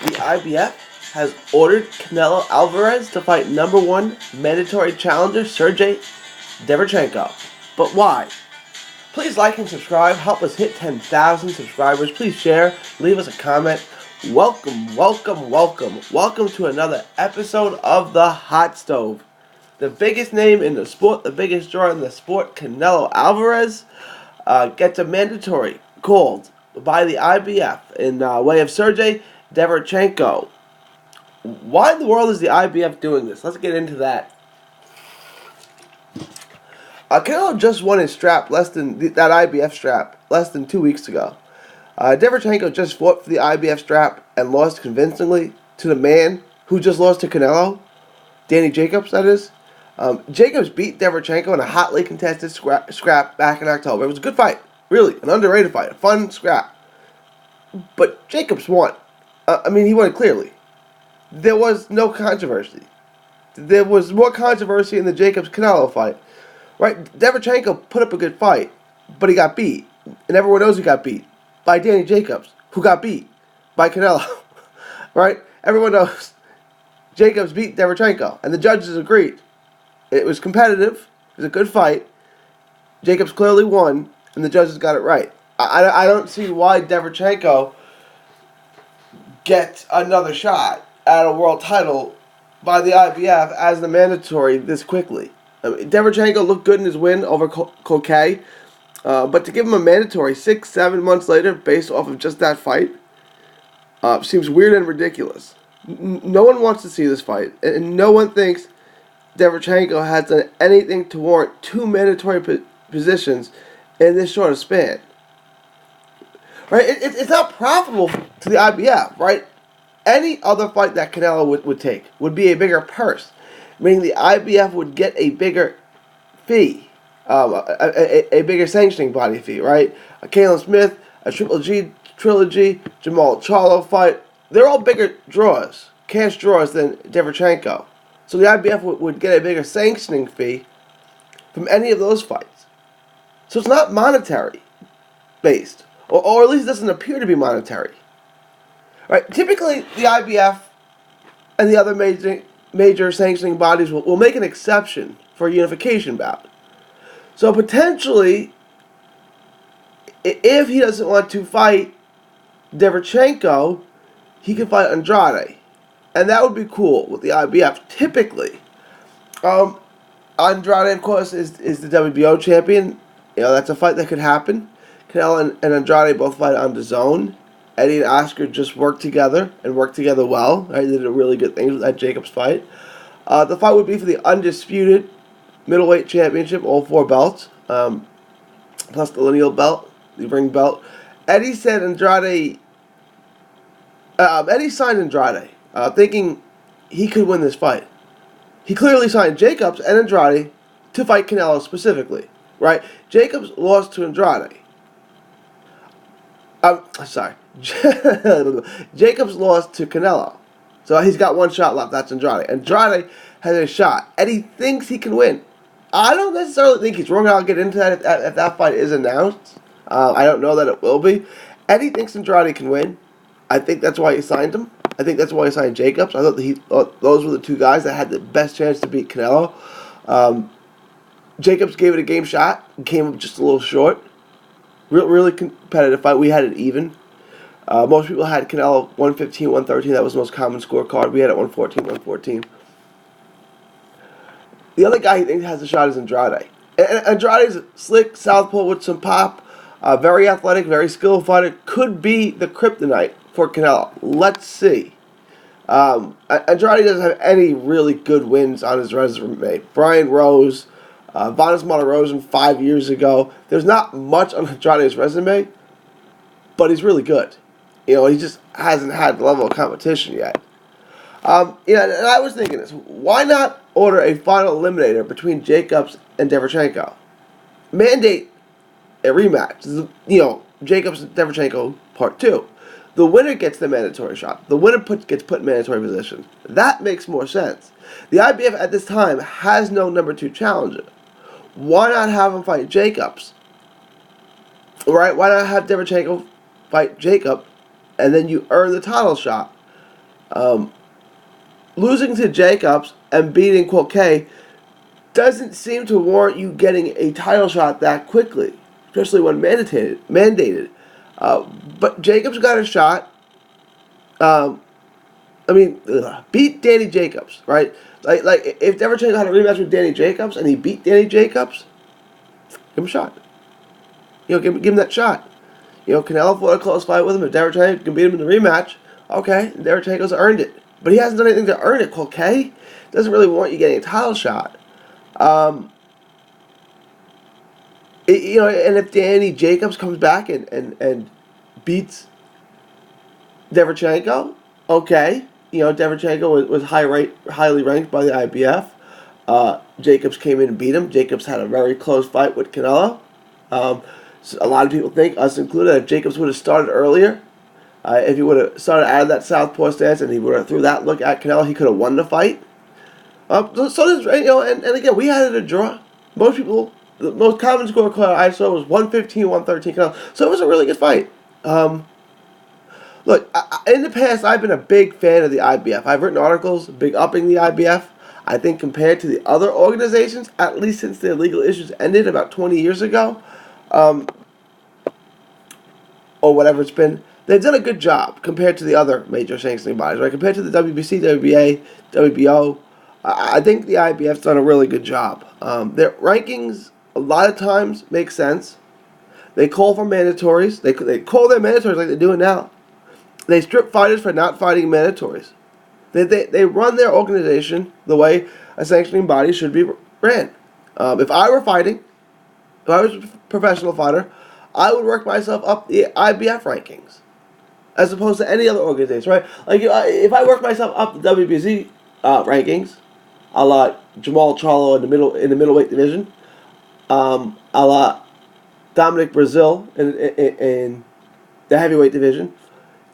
The IBF has ordered Canelo Alvarez to fight number one mandatory challenger Sergey Derevyanchenko. But why? Please like and subscribe. Help us hit 10,000 subscribers. Please share. Leave us a comment. Welcome, welcome, welcome. Welcome to another episode of The Hot Stove. The biggest name in the sport, the biggest draw in the sport, Canelo Alvarez, gets a mandatory called by the IBF in way of Sergey Derevyanchenko. Why in the world is the IBF doing this? Let's get into that. Canelo just won his strap that IBF strap less than 2 weeks ago. Derevyanchenko just fought for the IBF strap and lost convincingly to the man who just lost to Canelo, Danny Jacobs, that is. Jacobs beat Derevyanchenko in a hotly contested scrap back in October. It was a good fight, really, an underrated fight, a fun scrap. But Jacobs won. He won clearly. There was no controversy. There was more controversy in the Jacobs-Canelo fight. Right? Derevyanchenko put up a good fight, but he got beat. And everyone knows he got beat by Danny Jacobs, who got beat by Canelo. Right? Everyone knows Jacobs beat Derevyanchenko, and the judges agreed. It was competitive. It was a good fight. Jacobs clearly won, and the judges got it right. I don't see why Derevyanchenko gets another shot at a world title by the IBF as the mandatory this quickly. Derevyanchenko looked good in his win over Koke, but to give him a mandatory 6-7 months later based off of just that fight seems weird and ridiculous. No one wants to see this fight, and no one thinks Derevyanchenko has done anything to warrant two mandatory positions in this short of span. Right? It's not profitable to the IBF, right? Any other fight that Canelo would take would be a bigger purse, meaning the IBF would get a bigger fee, a bigger sanctioning body fee, right? A Caleb Smith, a Triple G trilogy, Jamal Charlo fight, they're all bigger draws, cash draws than Derevyanchenko. So the IBF would get a bigger sanctioning fee from any of those fights. So it's not monetary based, or at least it doesn't appear to be monetary. Right? Typically, the IBF and the other major sanctioning bodies will make an exception for a unification bout. So potentially, if he doesn't want to fight Derevyanchenko, he can fight Andrade. And that would be cool with the IBF, typically. Andrade, of course, is the WBO champion. You know, that's a fight that could happen. Canelo and Andrade both fight on DAZN. Eddie and Oscar just worked together and worked together well. Right? They did a really good thing with that Jacobs fight. The fight would be for the undisputed middleweight championship, all four belts, plus the lineal belt, the ring belt. Eddie said Andrade. Eddie signed Andrade, thinking he could win this fight. He clearly signed Jacobs and Andrade to fight Canelo specifically. Right? Jacobs lost to Andrade. Jacobs lost to Canelo. So he's got one shot left. That's Andrade. Andrade has a shot. Eddie thinks he can win. I don't necessarily think he's wrong. I'll get into that if that fight is announced. I don't know that it will be. Eddie thinks Andrade can win. I think that's why he signed him. I think that's why he signed Jacobs. I thought those were the two guys that had the best chance to beat Canelo. Jacobs gave it a game shot. Came up just a little short. Really competitive fight. We had it even. Most people had Canelo 115, 113. That was the most common scorecard. We had it 114, 114. The other guy he thinks has a shot is Andrade. And Andrade's slick, southpaw with some pop. Very athletic, very skilled fighter. Could be the kryptonite for Canelo. Let's see. Andrade doesn't have any really good wins on his resume. Brian Rose, Vanes Martirosyan 5 years ago. There's not much on Andrade's resume, but he's really good. You know, he just hasn't had the level of competition yet. And I was thinking this. Why not order a final eliminator between Jacobs and Derevyanchenko? Mandate a rematch. Jacobs and Derevyanchenko Part 2. The winner gets the mandatory shot. The winner gets put in mandatory position. That makes more sense. The IBF at this time has no number 2 challenger. Why not have him fight Jacobs? Right? Why not have Derevyanchenko fight Jacob, and then you earn the title shot? Losing to Jacobs and beating Quilke doesn't seem to warrant you getting a title shot that quickly, especially when mandated. But Jacobs got a shot. Beat Danny Jacobs, right? Like if Derevyanchenko had a rematch with Danny Jacobs and he beat Danny Jacobs, give him a shot. Give him that shot. Canelo fought a close fight with him. If Derevyanchenko can beat him in the rematch, okay, Derevyanchenko's earned it. But he hasn't done anything to earn it, okay? Doesn't really warrant you getting a title shot. And if Danny Jacobs comes back and beats Derevyanchenko, okay. Derevyanchenko was highly ranked by the IBF. Jacobs came in and beat him. Jacobs had a very close fight with Canelo. So a lot of people think, us included, if Jacobs would have started earlier, if he would have started out of that southpaw stance and he would have threw that look at Canelo, he could have won the fight. And again, we had it a draw. Most people, the most common score I saw was 115-113 Canelo. So it was a really good fight. Look, in the past, I've been a big fan of the IBF. I've written articles big upping the IBF. I think compared to the other organizations, at least since their legal issues ended about 20 years ago, or whatever it's been, they've done a good job compared to the other major sanctioning bodies, right? Compared to the WBC, WBA, WBO, I think the IBF's done a really good job. Their rankings, a lot of times, make sense. They call for mandatories. They call their mandatories like they're doing now. They strip fighters for not fighting mandatories. They run their organization the way a sanctioning body should be ran. If I were fighting, if I was a professional fighter, I would work myself up the IBF rankings, as opposed to any other organization, right? Like if I work myself up the WBC rankings, a la Jamal Charlo in the middleweight division, a la Dominic Brazil in the heavyweight division,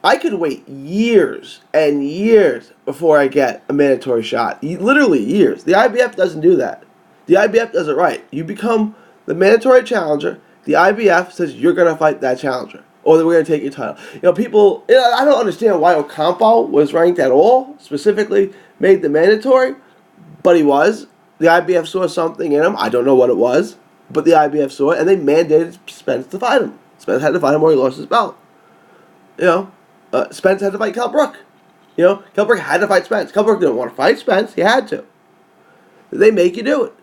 I could wait years and years before I get a mandatory shot. Literally years. The IBF doesn't do that. The IBF does it right. You become the mandatory challenger. The IBF says you're going to fight that challenger, or that we're going to take your title. People, I don't understand why Ocampo was ranked at all, specifically made the mandatory, but he was. The IBF saw something in him. I don't know what it was, but the IBF saw it, and they mandated Spence to fight him. Spence had to fight him or he lost his belt. Spence had to fight Kell Brook. Kell Brook had to fight Spence. Kell Brook didn't want to fight Spence. He had to. They make you do it.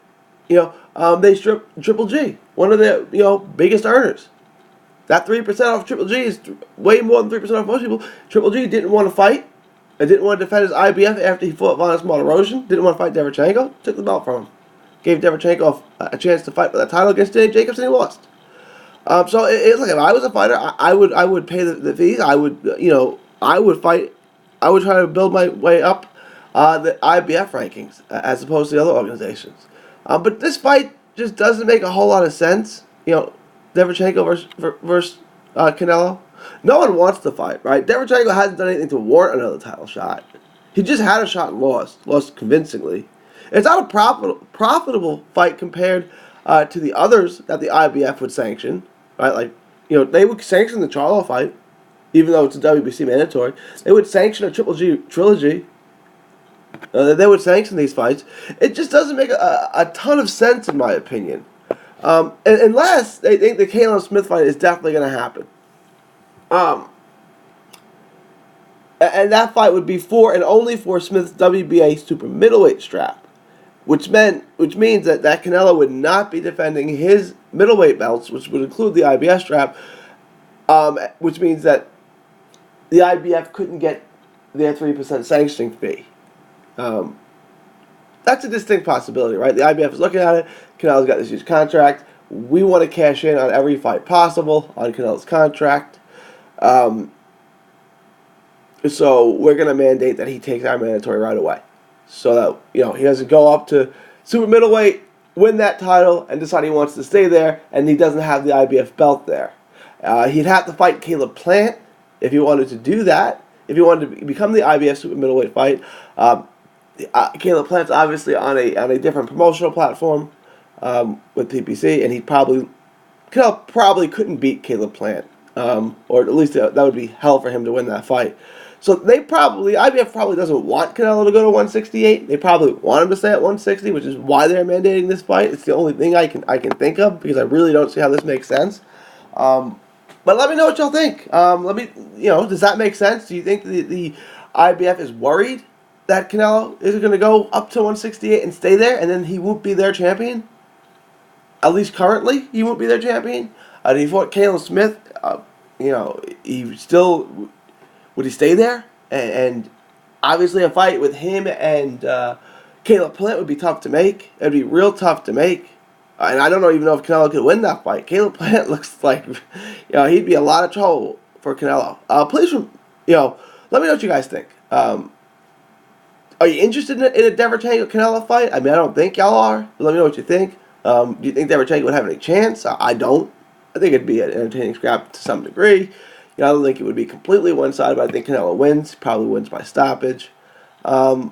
They stripped Triple G, one of their biggest earners. That 3% off Triple G is way more than 3% off most people. Triple G didn't want to fight. And didn't want to defend his IBF after he fought Vanes Martirosyan. Didn't want to fight Derevyanchenko. Took the belt from him. Gave Derevyanchenko a chance to fight for that title against Danny Jacobs, and he lost. So it's like if I was a fighter, I would pay the fees. I would fight. I would try to build my way up the IBF rankings as opposed to the other organizations. But this fight just doesn't make a whole lot of sense. Derevyanchenko versus Canelo. No one wants to fight, right? Derevyanchenko hasn't done anything to warrant another title shot. He just had a shot and lost convincingly. It's not a profitable fight compared to the others that the IBF would sanction, right? Like, they would sanction the Charlo fight, even though it's a WBC mandatory. They would sanction a Triple G trilogy. They would sanction these fights. It just doesn't make a ton of sense, in my opinion. Unless they think the Canelo Smith fight is definitely going to happen. And that fight would be for and only for Smith's WBA super middleweight strap, which means that Canelo would not be defending his middleweight belts, which would include the IBF strap, which means that the IBF couldn't get their 3% sanctioning fee. That's a distinct possibility, right? The IBF is looking at it. Canelo's got this huge contract. We want to cash in on every fight possible on Canelo's contract. So we're going to mandate that he takes our mandatory right away. So that, he doesn't go up to super middleweight, win that title, and decide he wants to stay there, and he doesn't have the IBF belt there. He'd have to fight Caleb Plant if he wanted to do that. If he wanted to become the IBF super middleweight fight. Caleb Plant's obviously on a different promotional platform with PPC, and Canelo probably couldn't beat Caleb Plant, or at least that would be hell for him to win that fight. So IBF probably doesn't want Canelo to go to 168. They probably want him to stay at 160, which is why they're mandating this fight. It's the only thing I can think of, because I really don't see how this makes sense. But let me know what y'all think. Does that make sense? Do you think the IBF is worried that Canelo is going to go up to 168 and stay there, and then he won't be their champion? At least currently, he won't be their champion. He fought Caleb Smith. He still... Would he stay there? And obviously a fight with him and Caleb Plant would be tough to make. It would be real tough to make. And I don't even know if Canelo could win that fight. Caleb Plant looks like, he'd be a lot of trouble for Canelo. Please, let me know what you guys think. Are you interested in a Derevyanchenko-Canelo fight? I mean, I don't think y'all are. But let me know what you think. Do you think Derevyanchenko would have any chance? I don't. I think it'd be an entertaining scrap to some degree. I don't think it would be completely one-sided, but I think Canelo wins. Probably wins by stoppage. But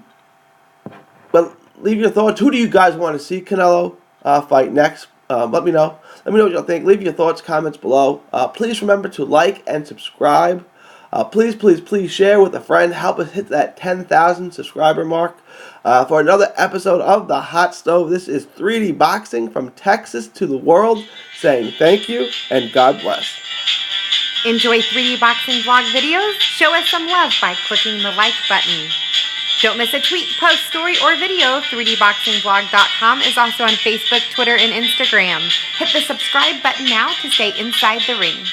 leave your thoughts. Who do you guys want to see Canelo fight next? Let me know. Let me know what y'all think. Leave your thoughts, comments below. Please remember to like and subscribe. Please share with a friend. Help us hit that 10,000 subscriber mark. For another episode of The Hot Stove, this is 3D Boxing from Texas to the world, saying thank you and God bless. Enjoy 3D Boxing vlog videos? Show us some love by clicking the like button. Don't miss a tweet, post, story, or video. 3dboxingvlog.com is also on Facebook, Twitter, and Instagram. Hit the subscribe button now to stay inside the ring.